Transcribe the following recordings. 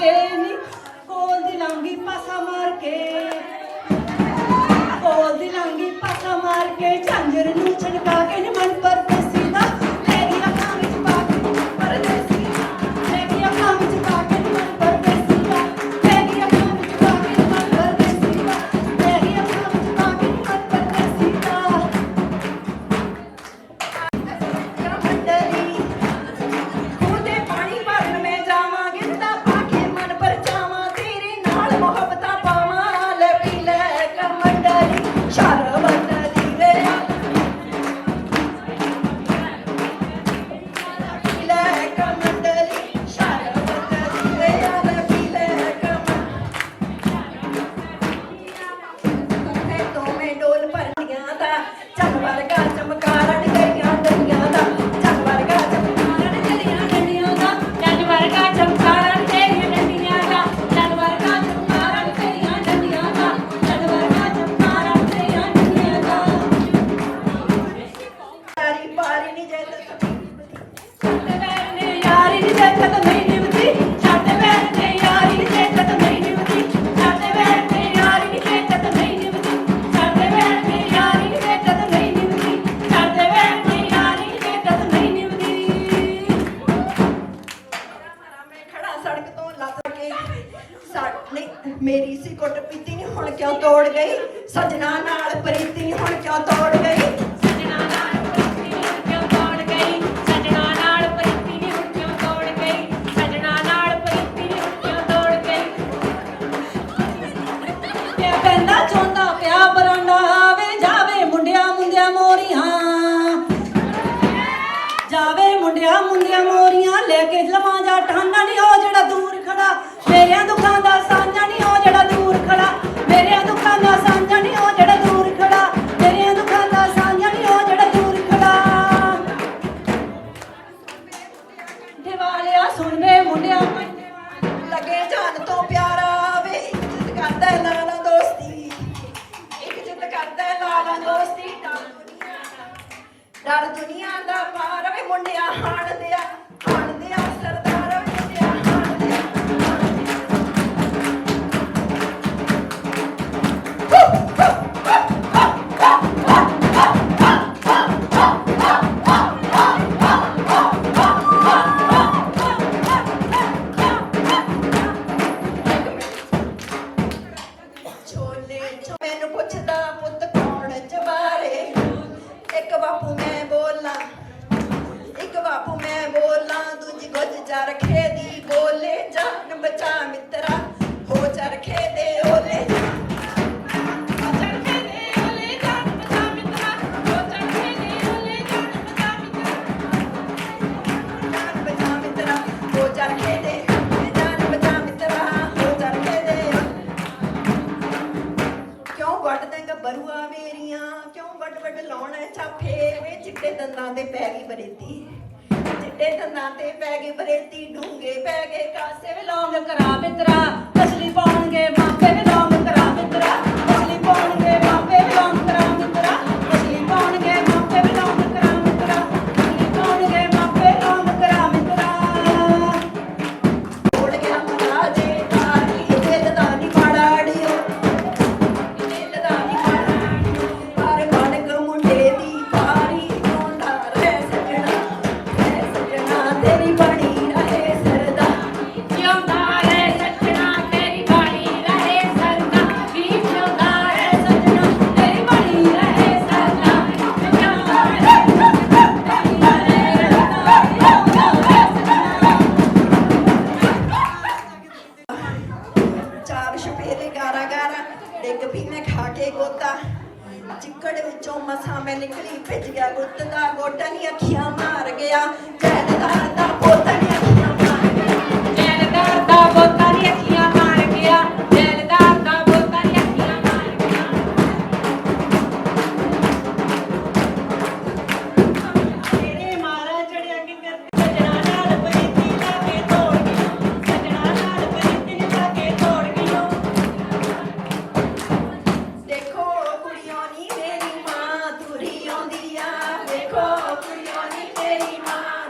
के नी कोल दी लांगी पासा मार के कोल दी लांगी पासा मार के झांझर नूं छड़का के नी मन पर सीधा ले गया काम विच पा के परदेसी ले गया काम विच पा के नी मन पर सीधा ले गया काम विच पा के नी मन पर सीधा ले गया काम विच पा के नी मन पर सीधा मंडली खुदे पानी भरन में जावां गिरदा पाके मन पर जावां तेरे नाल मोहब्बतां पावां ले पी ले कमंडली शरबत दी वे पी ले कमंडली शरबत दी वे ले पी ले कमंडली तो मैं डोल भरनियां दा चल वर्गा चमकारण गईयां डंडियां दा चल वर्गा चमकारण गईयां डंडियां दा चल वर्गा चमकारण गईयां डंडियां दा चल वर्गा चमकारण गईयां डंडियां दा चल वर्गा चमकारण गईयां डंडियां दा यारी पारी नी जे छड्ड वैरने यारी नी जे छड्ड नहीं निभदी छड्ड वैरने यारी नी जे छड्ड नहीं निभदी छड्ड वैरने यारी नी जे छड्ड नहीं निभदी छड्ड वैरने यारी नी जे छड्ड नहीं निभदी छड्ड वैरने यारी नी जे छड्ड नहीं निभदी मैं खड़ा सड़क तो लत के नहीं मेरी सी कुट पीती नहीं हुण क्यों तोड़ गई सजना नाल प्रीति नहीं हुण क्यों तोड़ गई सजना नाल प्रीति नहीं हुण क्यों तोड़ गई सजना नाल प्रीति नहीं हुण क्यों तोड़ गई सजना नाल प्रीति नहीं हुण क्यों तोड़ गई ते कहंदा चोंदा पिया बरांडा आवे जावे मुंडिया मुंडिया मोरियां जावे मुंडिया मुंडिया मोरियां लेके लवां जा ठाना नहीं हो जेड़ा दूर खड़ा मेरे दुखां दा सांझा नहीं हो जेड़ा दूर खड़ा मेरे दुखां दा सांझा नहीं हो जेड़ा दूर खड़ा मेरे दुखां दा सांझा नहीं हो जेड़ा दूर खड़ा दिवालिया सुन वे मुंडिया लगे जान तो प्यारा वे इज्जत करदा लाला दोस्ती इज्जत करदा लाला दोस्ती डर दुनिया दा पार वे मुंडिया हाण दिया सरदार वे मुंडिया हाण दिया छोले मैनू पुछदा पुत कौन जवारे एक बापू मैं बोला एक बापू मैं बोला दूजी गुज चरखे दी बोले जान बचा मित्रा हो चरखे दे ओले चरखे दे ओले जान बचा मित्रा हो चरखे दे ओले जान बचा मित्रा हो चरखे दे जान बचा मित्रा हो चरखे दे क्यों वट देंगा बरुआ मेरियां क्यों वट वट लाउणा छाफे वे चिट्टे दंदां ते पै गई बरेती चिट्टे दंदां ते पै गई बरेती ढूंगे पै गए कासे वे लौंग करा मित्रा असली पाउणगे मापे वे लौंग करा मित्रा असली पाउणगे मापे वे लौंग करा मित्रा असली पाउणगे मापे वे लौंग करा मित्रा असली पाउणगे मापे लौंग करा मित्रा उड़ गया महाराजे तारी दिल दा नी माड़ा अड़ियो दिल दा नी माड़ा पर कणक मुंडे दी पारी रोंदा रहे सजना तेरी बनी रहे सरदा जिਉਂਦਾ रहे सजना तेरी बनी रहे सरदा भी जिਉਂਦਾ रहे सजना तेरी बनी रहे सरदा जिਉਂਦਾ रहे सजना तेरी बनी रहे चार छपेरे गारा गारा डिग भी मैं खा के गोता चिक्कड़ विचों मसा मैं निकली भिज गया गुੱਤ ਦਾ ਗੋਟਾ ਨੀ ਅੱਖੀਆਂ ਮਾਰ ਗਿਆ ਜੈਲਦਾਰ ਦਾ ਪੋਤਾ ਨੀ ਅੱਖੀਆਂ ਮਾਰ ਗਿਆ ਜੈਲਦਾਰ ਦਾ ਪੋਤਾ ਨੀ ਅੱਖੀਆਂ ਮਾਰ ਗਿਆ ਜੈਲਦਾਰ ਦਾ ਪੋਤਾ ਨੀ ਅੱਖੀਆਂ ਮਾਰ ਗਿਆ ਤੇਰੇ ਮਾਰਾ ਚੜਿਆ ਕਿ ਕਰ ਸਜਣਾ ਨਾਲ ਪ੍ਰੀਤੀ ਲਾ ਕੇ ਤੋੜ ਗਈ ਸਜਣਾ ਨਾਲ ਪ੍ਰੀਤੀ ਲਾ ਕੇ ਤੋੜ ਗਈ ਦੇਖੋ ਕੁੜੀਆਂ ਨੀ ਮੇਰੀ ਮਾਂ ਤੁਰੀ ਆਉਂਦੀ ਆ ਦੇਖੋ ਕੁੜੀਆਂ ਨੀ ਮੇਰੀ ਮਾਂ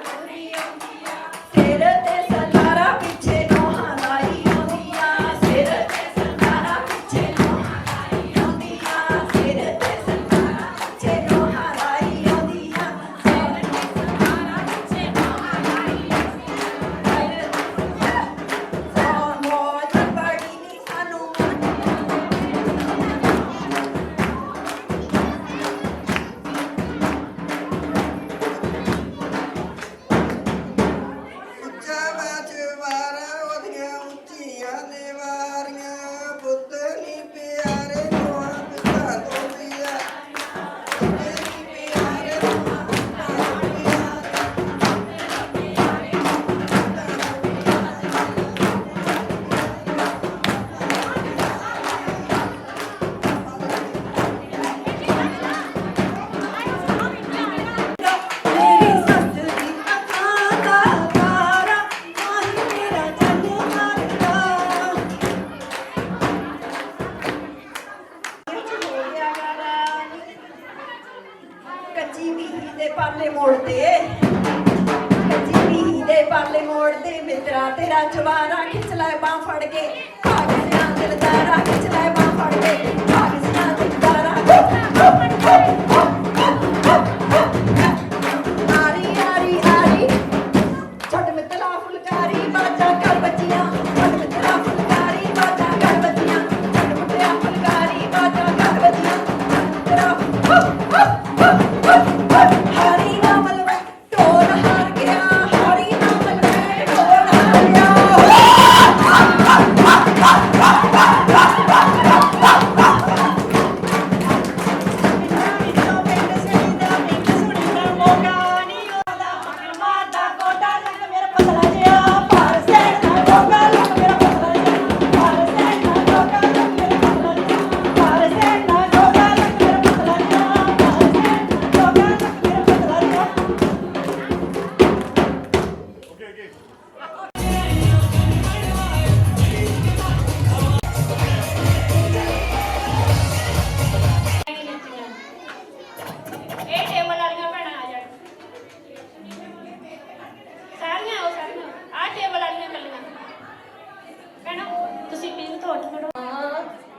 ਪਾਲੇ ਮੋੜ ਦੇ ਮਿੱਤਰਾ ਤੇਰਾ ਜਵਾਰਾ ਖਿੱਚ ਲੈ ਬਾਂਹ ਫੜ ਕੇ ਕਾਗਜ਼ਾਂ ਦਿਲਦਾਰਾ ਖਿੱਚ ਲੈ ਬਾਂਹ ਫੜ ਕੇ ਕਾਗਜ਼ਾਂ ਦਿਲਦਾਰਾ ਆਰੀ ਆਰੀ ਆਰੀ ਛੱਡ ਮਿੱਤਰਾ ਫੁਲਕਾਰੀ ਬਾਜਾ ਕਰ ਬੱਚੀਆਂ ਛੱਡ ਮਿੱਤਰਾ ਫੁਲਕਾਰੀ ਬਾਜਾ ਕਰ ਬੱਚੀਆਂ ਛੱਡ ਮਿੱਤਰਾ ਫੁਲਕਾਰੀ ਬਾਜਾ ਕਰ ਬੱਚੀਆਂ ਹਰੀ ਨਾਮ ਲਵੇ ਢੋਲ ਹਾਰ ਗਿਆ ਹਰੀ ਨਾਮ ਲਵੇ ਢੋਲ ਹਾਰ ਗਿਆ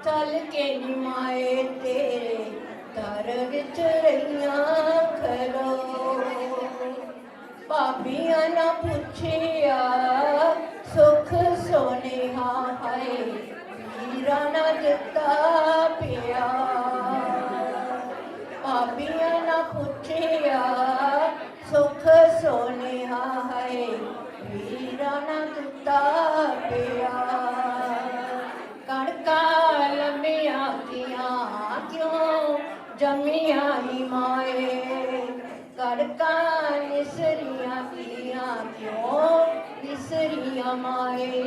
ਚੱਲ ਕੇ ਨੀ ਮਾਏ ਤੇਰੇ ਦਰ ਵਿੱਚ ਰਹੀਆਂ ਖਲੋ ਭਾਬੀਆਂ ਨਾ ਪੁੱਛਿਆ ਸੁਖ ਸੋਨੇਹਾ ਹੈ ਵੀਰਾ ਨਾ ਦਿੱਤਾ ਪਿਆ ਭਾਬੀਆਂ ਨਾ ਪੁੱਛਿਆ ਸੁਖ ਸੋਨੇਹਾ ਹੈ ਵੀਰਾ ਨਾ ਦਿੱਤਾ ਪਿਆ ਕਣਕਾਂ ਲੰਮੀਆਂ ਦੀਆਂ ਕਿਉਂ ਜੰਮੀਆਂ ਨੀ ਮਾਏ ਕਣਕਾਂ ਨਿਸਰੀਆਂ ਦੀਆਂ ਕਿਉਂ ਵਿਸਰੀਆਂ ਮਾਏ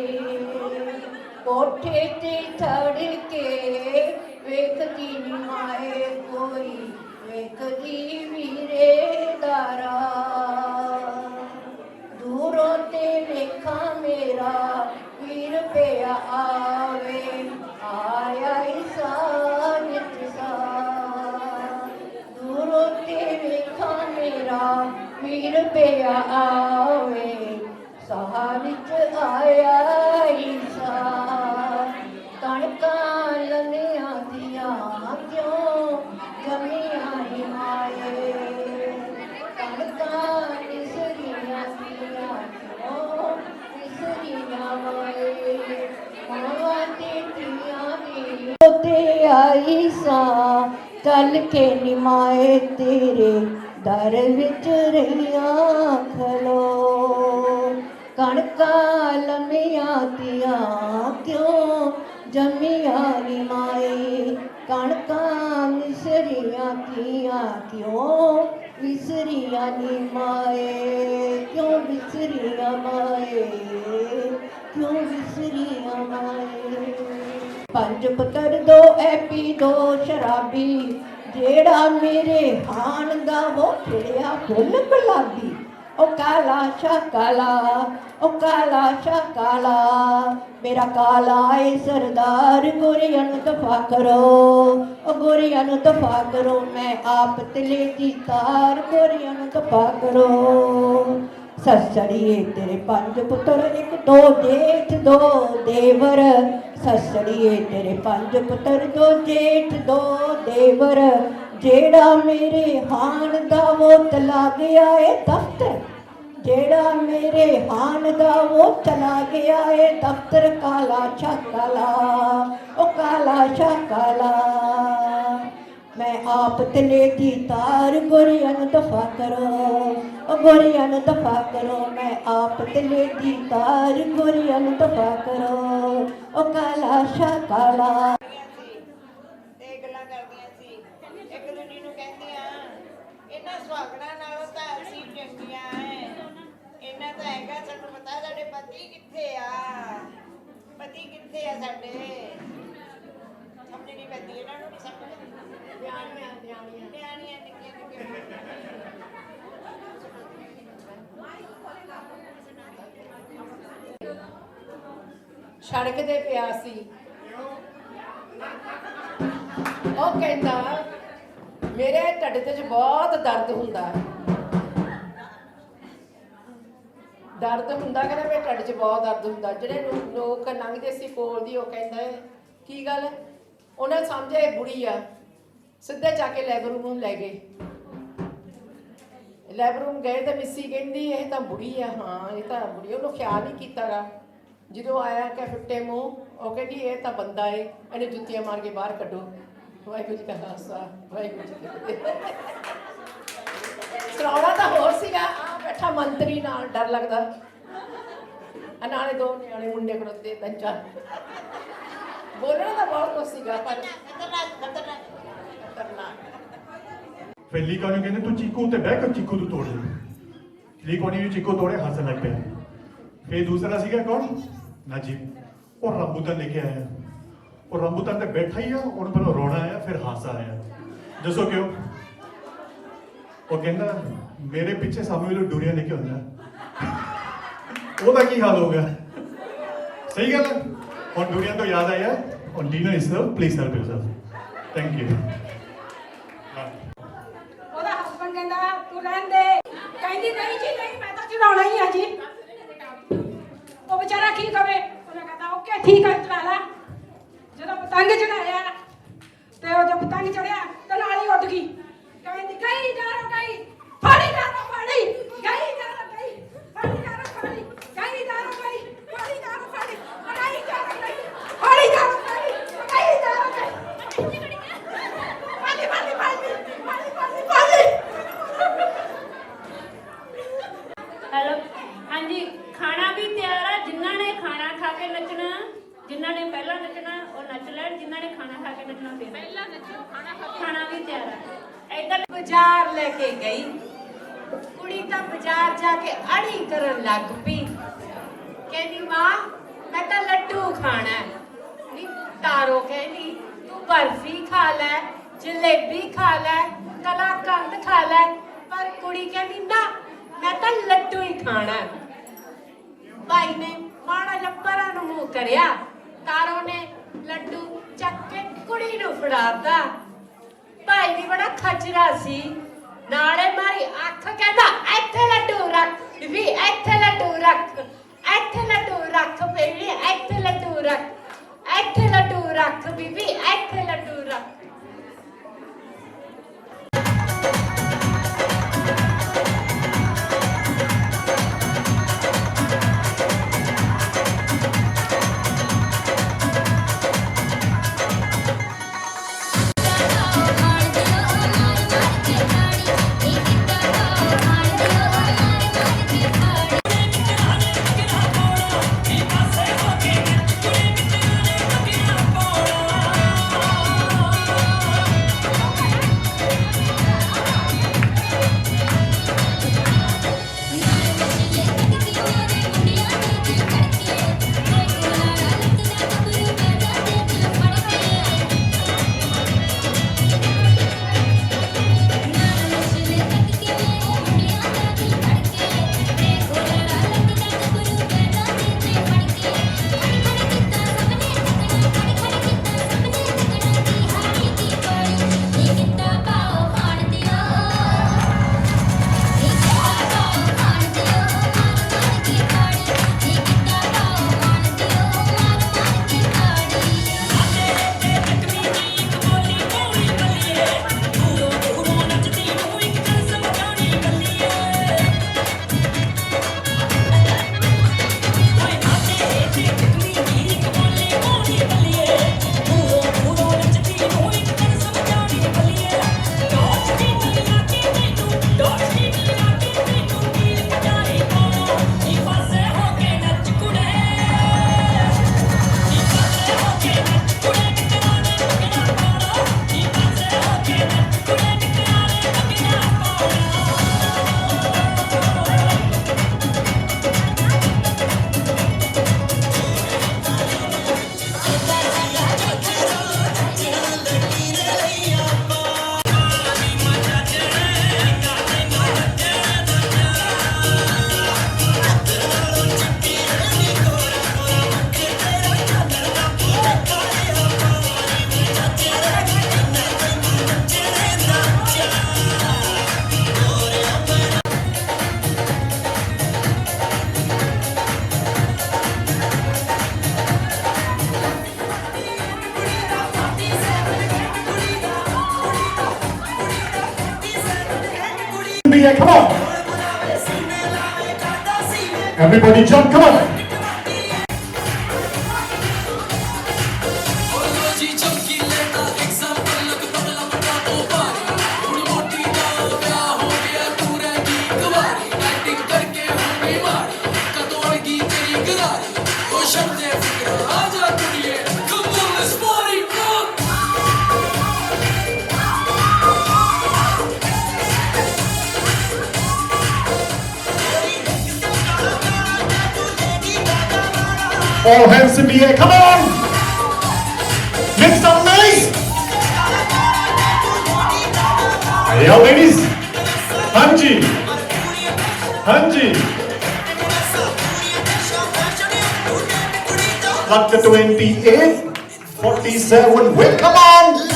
ਕੋਠੇ ਤੇ ਚੜ ਕੇ ਵੇਖਦੀ ਨੀ ਮਾਏ ਕੋਈ ਵੇਖਦੀ ਵੀਰੇ ਦਾਰਾ ਦੂਰੋਂ ਤੇ ਵੇਖਾਂ ਮੇਰਾ ਵੀਰ ਪਿਆ ਆਵੇ ਆਇਆ ਇਸਾ ਨਿਤ ਸਾ ਦੂਰੋਂ ਤੇ ਵੇਖਾਂ ਮੇਰਾ ਵੀਰ ਪਿਆ ਆਵੇ ਸਾਹ ਵਿੱਚ ਆਇਆ ਇਸਾ ਕਣਕਾਂ ਲੰਮੀਆਂ ਦੀਆਂ ਕਿਉਂ ਜੰਮੀਆਂ ਨੀ ਮਾਏ ਕਣਕਾਂ ਨਿਸਰੀਆਂ ਦੀਆਂ ਕਿਉਂ ਵਿਸਰੀਆਂ ਮਾਏ ਮਾਵਾਂ ਤੇ ਧੀਆਂ ਦੀ ਤੇ ਆਈ ਸਾਂ ਚੱਲ ਕੇ ਨੀ ਮਾਏ ਤੇਰੇ ਦਰ ਵਿੱਚ ਰਹੀਆਂ ਖਲੋ ਕਣਕਾਂ ਲੰਮੀਆਂ ਦੀਆਂ ਕਿਉਂ ਜੰਮੀਆਂ ਨੀ ਮਾਏ ਕਣਕਾਂ ਮਿਸਰੀਆਂ ਦੀਆਂ ਕਿਉਂ ਵਿਸਰੀਆਂ ਨੀ ਮਾਏ ਕਿਉਂ ਵਿਸਰੀਆਂ ਮਾਏ ਕਿਉਂ ਵਿਸਰੀਆਂ ਮਾਏ ਪੰਜ ਪੁੱਤਰ ਦੋ ਐਪੀ ਦੋ ਸ਼ਰਾਬੀ ਜਿਹੜਾ ਮੇਰੇ ਹਾਣ ਦਾ ਉਹ ਖਿੜਿਆ ਫੁੱਲ ਗੁਲਾਬੀ ਉਹ ਕਾਲਾ ਸ਼ਾ ਕਾਲਾ ਉਹ ਕਾਲਾ ਸ਼ਾ ਕਾਲਾ ਮੇਰਾ ਕਾਲਾ ਏ ਸਰਦਾਰ ਗੋਰੀਆਂ ਨੂੰ ਦਫਾ ਕਰੋ ਉਹ ਗੋਰੀਆਂ ਨੂੰ ਦਫਾ ਕਰੋ ਮੈਂ ਆਪ ਤਲੇ ਦੀ ਤਾਰ ਗੋਰੀਆਂ ਨੂੰ ਦਫਾ ਕਰੋ ਸੱਸੜੀਏ ਤੇਰੇ ਪੰਜ ਪੁੱਤਰ ਇੱਕ ਦੋ ਜੇਠ ਦੋ ਦੇਵਰ ਸੱਸੜੀਏ ਤੇਰੇ ਪੰਜ ਪੁੱਤਰ ਦੋ ਜੇਠ ਦੋ ਦੇਵਰ ਜਿਹੜਾ ਮੇਰੇ ਹਾਣ ਦਾ ਉਹ ਚਲਾ ਗਿਆ ਏ ਦਫ਼ਤਰ ਜਿਹੜਾ ਮੇਰੇ ਹਾਣ ਦਾ ਉਹ ਚਲਾ ਗਿਆ ਏ ਦਫ਼ਤਰ ਕਾਲਾ ਸ਼ਾ ਕਾਲਾ ਉਹ ਕਾਲਾ ਸ਼ਾ ਕਾਲਾ ਮੈਂ ਆਪ ਤਲੇ ਦੀ ਤਾਰ ਗੋਰੀਆਂ ਨੂੰ ਦਫਾ ਕਰੋ ਉਹ ਗੋਰੀਆਂ ਨੂੰ ਦਫਾ ਕਰੋ ਮੈਂ ਆਪ ਤਲੇ ਦੀ ਤਾਰ ਗੋਰੀਆਂ ਨੂੰ ਦਫਾ ਕਰੋ ਉਹ ਕਾਲਾ ਸ਼ਾ ਕਾਲਾ ਤੇ ਗੱਲਾਂ ਕਰਦੀਆਂ ਸੀ ਇੱਕ ਦੂਜੀ ਨੂੰ ਕਹਿੰਦੀਆਂ ਇਹਨਾਂ ਸੁਹਾਗਣਾ ਨਾਲੋਂ ਤਾਂ ਅਸੀਂ ਚੰਗੀਆਂ ਐ ਇਹਨਾਂ ਤਾਂ ਹੈਗਾ ਸਾਨੂੰ ਪਤਾ ਸਾਡੇ ਪਤੀ ਕਿੱਥੇ ਆ ਪਤੀ ਕਿੱਥੇ ਆ ਸਾਡੇ ਸਮਝ ਨਹੀਂ ਪੈਂਦੀ ਇਹਨਾਂ ਨੂੰ ਨਹੀਂ ਸਮਝ ਨਿਆਣੀਆਂ ਨਿੱਕੀਆਂ ਸੜਕ ਤੇ ਪਿਆ ਸੀ ਉਹ ਕਹਿੰਦਾ ਮੇਰੇ ਢਿੱਡ 'ਚ ਬਹੁਤ ਦਰਦ ਹੁੰਦਾ ਦਰਦ ਹੁੰਦਾ ਕਹਿੰਦਾ ਮੇਰੇ ਢਿੱਡ 'ਚ ਬਹੁਤ ਦਰਦ ਹੁੰਦਾ। ਜਿਹੜੇ ਲੋਕ ਲੰਘਦੇ ਸੀ ਕੋਲ ਦੀ ਉਹ ਕਹਿੰਦਾ ਕੀ ਗੱਲ, ਉਹਨਾਂ ਸਮਝਿਆ ਇਹ ਬੁੜੀ ਆ, ਸਿੱਧੇ ਜਾ ਕੇ ਲੈਬਰ ਰੂਮ ਲੈ ਗਏ। ਲੈਬਰ ਰੂਮ ਗਏ ਤਾਂ ਮਿੱਸੀ ਕਹਿੰਦੀ ਇਹ ਤਾਂ ਬੁੜੀ ਆ। ਹਾਂ ਇਹ ਤਾਂ ਬੁੜੀ, ਉਹਨੂੰ ਖਿਆਲ ਨਹੀਂ ਕੀਤਾਗਾ। ਜਦੋਂ ਆਇਆ ਕਿ ਫਿੱਟੇ ਮੂੰਹ ਉਹ ਕਹਿੰਦੀ ਇਹ ਤਾਂ ਬੰਦਾ ਏ, ਇਹਨੇ ਜੁੱਤੀਆਂ ਮਾਰ ਕੇ ਬਾਹਰ ਕੱਢੋ। ਵਾਹਿਗੁਰੂ ਜੀ ਕਾ ਖਾਲਸਾ ਵਾਹਿਗੁਰੂ ਜੀ ਕੀ ਫਤਿਹ। ਸੁਣਾਉਣਾ ਤਾਂ ਹੋਰ ਸੀਗਾ, ਆ ਬੈਠਾ ਮੰਤਰੀ ਨਾਲ ਡਰ ਲੱਗਦਾ, ਨਾਲੇ ਦੋ ਨਿਆਣੇ ਮੁੰਡੇ ਖੜੋਤੇ ਤਿੰਨ ਚਾਰ। ਬੋਲਣਾ ਤਾਂ ਬਹੁਤ ਕੁਛ ਸੀਗਾ ਪਰ ਖਤਰਨਾਕ। ਫਿਰ ਲੀਕਾ ਨੂੰ ਕਹਿੰਦੇ ਤੂੰ ਚੀਕੂ ਤੇ ਬਹਿ ਕੇ ਚੀਕੂ ਨੂੰ ਤੋੜ ਦੇ। ਲੀਕਾ ਨੇ ਚੀਕੂ ਤੋੜੇ, ਹੱਸਣ ਲੱਗ ਪਿਆ। ਫਿਰ ਦੂਸਰਾ ਸੀਗਾ ਕੌਣ, ਨਾਜੀਬ, ਉਹ ਰੰਬੂਤਾਨ ਲੈ ਕੇ ਆਇਆ। ਉਹ ਰੰਬੂਤਾਨ ਤੇ ਬੈਠਾ ਹੀ ਆ, ਉਹਨੂੰ ਪਹਿਲਾਂ ਰੋਣਾ ਆਇਆ ਫਿਰ ਹਾਸਾ ਆਇਆ। ਦੱਸੋ ਕਿਉਂ? ਉਹ ਕਹਿੰਦਾ ਮੇਰੇ ਪਿੱਛੇ ਸਾਹਮਣੇ ਵਾਲੇ ਡੋਰੀਆਂ ਲੈ ਕੇ ਆਉਂਦਾ, ਉਹਦਾ ਕੀ ਹਾਲ ਹੋਗਾ। ਸਹੀ ਗੱਲ ਹੈ। ਹੁਣ ਡੋਰੀਆਂ ਤੋਂ ਯਾਦ ਆਇਆ, ਔਰ ਲੀਨਾ ਇਸ please help yourself. Thank you. ਉਹਦਾ ਹਸਬੰਡ ਕਹਿੰਦਾ ਤੂੰ ਰਹਿਣ ਦੇ, ਕਹਿੰਦੀ ਨਹੀਂ ਜੀ ਨਹੀਂ ਮੈਂ ਤਾਂ ਚੜਾਉਣਾ ਹੀ ਆ ਜੀ। ਉਹ ਵਿਚਾਰਾ ਕੀ ਕਵੇ, ਉਹਨੇ ਕਹਿੰਦਾ ਓਕੇ ਠੀਕ ਹੈ ਚੜਾ ਲੈ। ਜਦੋਂ ਪਤੰਗ ਚੜਾਇਆ ਤੇ ਉਹ ਜਦ ਪਤੰਗ ਚੜਿਆ ਤੇ ਨਾਲ ਹੀ ਉੱਡ ਗਈ। ਕਹਿੰਦੀ ਗਈ ਜਾਰੋ ਗਈ, ਫੜੀ ਜਾਰੋ ਫੜੀ, ਗਈ ਜਾਰੋ ਗਈ, ਫੜੀ ਜਾਰੋ ਫੜੀ, ਗਈ ਜਾਰੋ ਗਈ, ਫੜੀ ਜਾਰੋ ਫੜੀ, ਗਈ ਜਾਰੋ ਗਈ, ਫੜੀ ਜਾਰੋ ਗਈ, ਗਈ ਜਾਰੋ ਗਈ। ਪਾਲੀ ਪਾਲੀ ਪਾਲੀ ਪਾਲੀ ਪਾਲੀ ਪਾਲੀ। ਹੈਲੋ ਹਾਂਜੀ, ਖਾਣਾ ਵੀ ਤਿਆਰ ਆ। ਜਿਨ੍ਹਾਂ ਨੇ ਖਾਣਾ ਖਾ ਕੇ ਨੱਚਣਾ, ਜਿਨ੍ਹਾਂ ਨੇ ਪਹਿਲਾਂ ਨੱਚਣਾ ਉਹ ਨੱਚ ਲੈਣ, ਜਿਨ੍ਹਾਂ ਨੇ ਖਾਣਾ ਖਾ ਕੇ ਨੱਚਣਾ ਫਿਰ ਪਹਿਲਾਂ ਨੱਚੋ। ਖਾਣਾ ਵੀ ਤਿਆਰ ਆ। ਇੱਧਰ ਬਾਜ਼ਾਰ ਲੈ ਕੇ ਗਈ ਕੁੜੀ ਤਾਂ ਬਾਜ਼ਾਰ ਜਾ ਕੇ ਅੜੀ ਕਰਨ ਲੱਗ ਪਈ। ਕਹਿੰਦੀ ਮਾਂ ਮੈਂ ਤਾਂ ਲੱਡੂ ਖਾਣਾ। ਨੀ ਤਾਰੋ ਕਹਿੰਦੀ ਤੂੰ ਬਰਫੀ ਖਾ ਲੈ, ਜਲੇਬੀ ਖਾ ਲੈ, ਕਲਾਕੰਦ ਖਾ ਲੈ। ਪਰ ਕੁੜੀ ਕਹਿੰਦੀ ਨਾ ਮੈਂ ਤਾਂ ਲੱਡੂ ਹੀ ਖਾਣਾ। ਭਾਈ ਨੇ ਮਾੜਾ ਜਿਹਾ ਪਰਾਂ ਨੂੰ ਮੂੰਹ ਕਰਿਆ, ਤਾਰੋ ਨੇ ਲੱਡੂ ਚੱਕ ਕੇ ਕੁੜੀ ਨੂੰ ਫੜਾਤਾ। ਭਾਈ ਵੀ ਬੜਾ ਖਚਰਾ ਸੀ, ਨਾਲੇ ਮਾਰੀ ਅੱਖ, ਕਹਿੰਦਾ ਇੱਥੇ ਲੱਡੂ ਰੱਖ ਵੀ, ਇੱਥੇ ਲੱਡੂ ਰੱਖ, ਇੱਥੇ ਲੱਡੂ ਰੱਖ ਬੇਬੀ, ਇੱਥੇ ਲੱਡੂ ਰੱਖ, ਇੱਥੇ ਲੱਡੂ ਰੱਖ ਬੀਬੀ, ਇੱਥੇ ਲੱਡੂ ਰੱਖ। है, come on. Everybody jump, come on. All hands in the air, come on! Make some noise! Yeah, ladies! Hanji! Hanji! Like the 28, 47, wait, come on!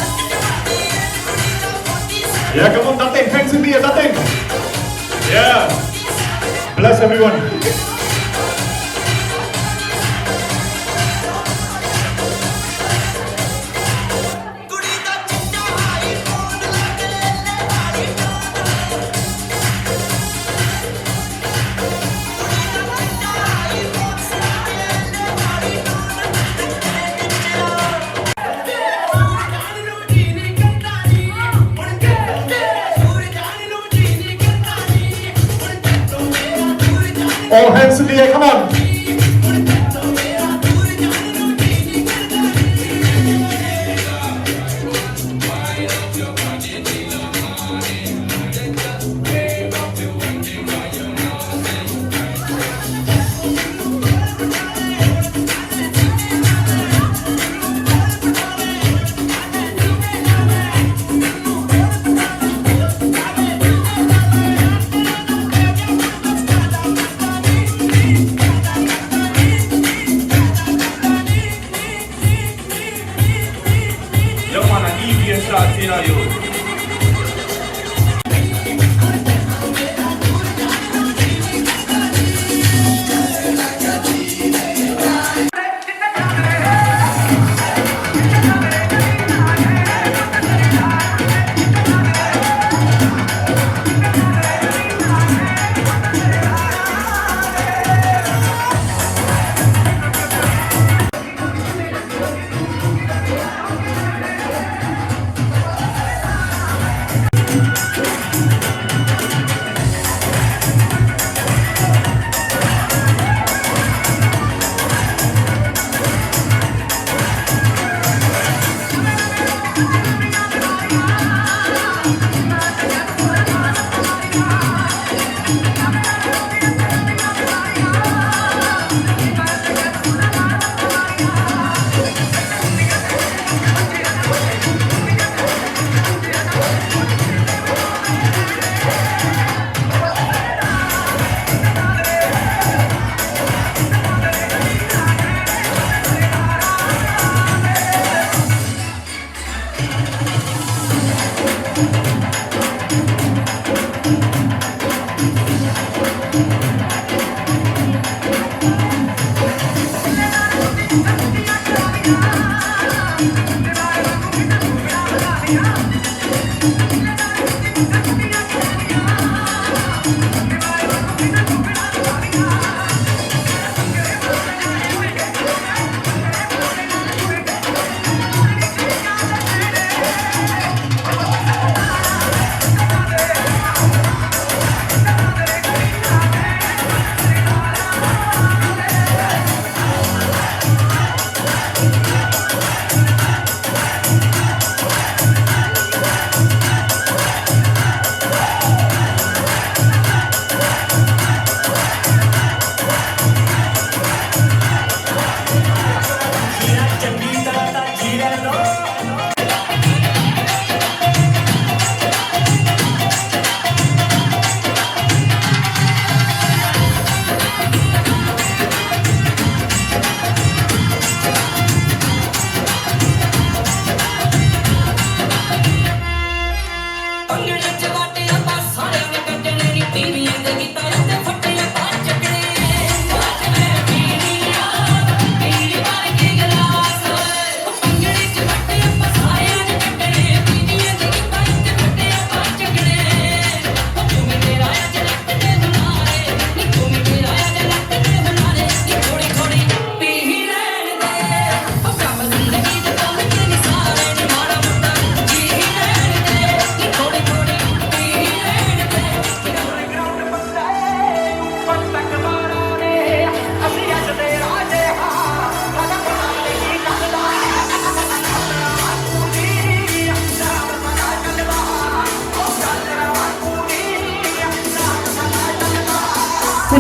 Yeah, come on, nothing, hands in the air, nothing! Yeah! Bless everyone! All hands in the air, come on!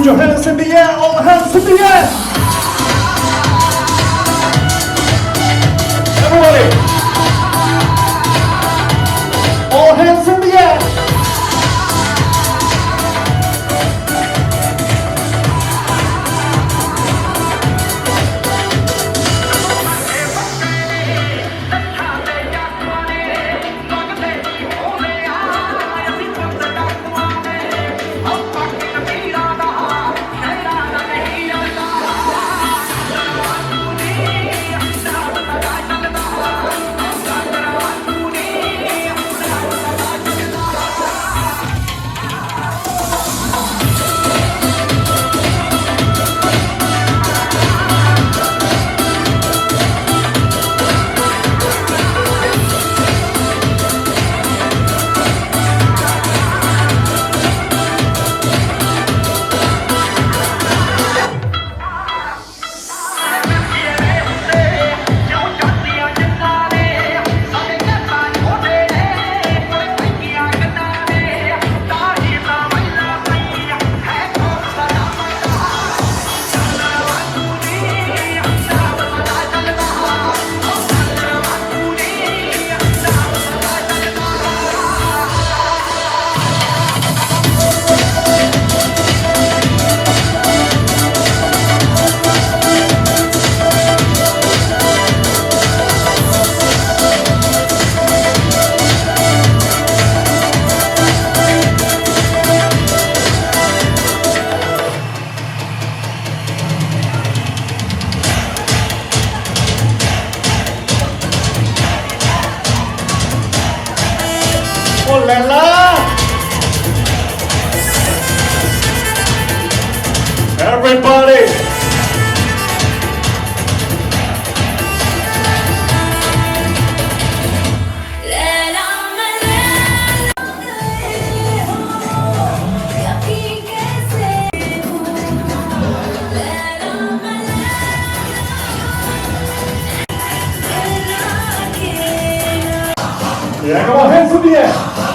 Put your hands in the air, all hands in the air. Everybody. All hands in the air. Oh la la! Everybody! Yeah, come on, hands in the air!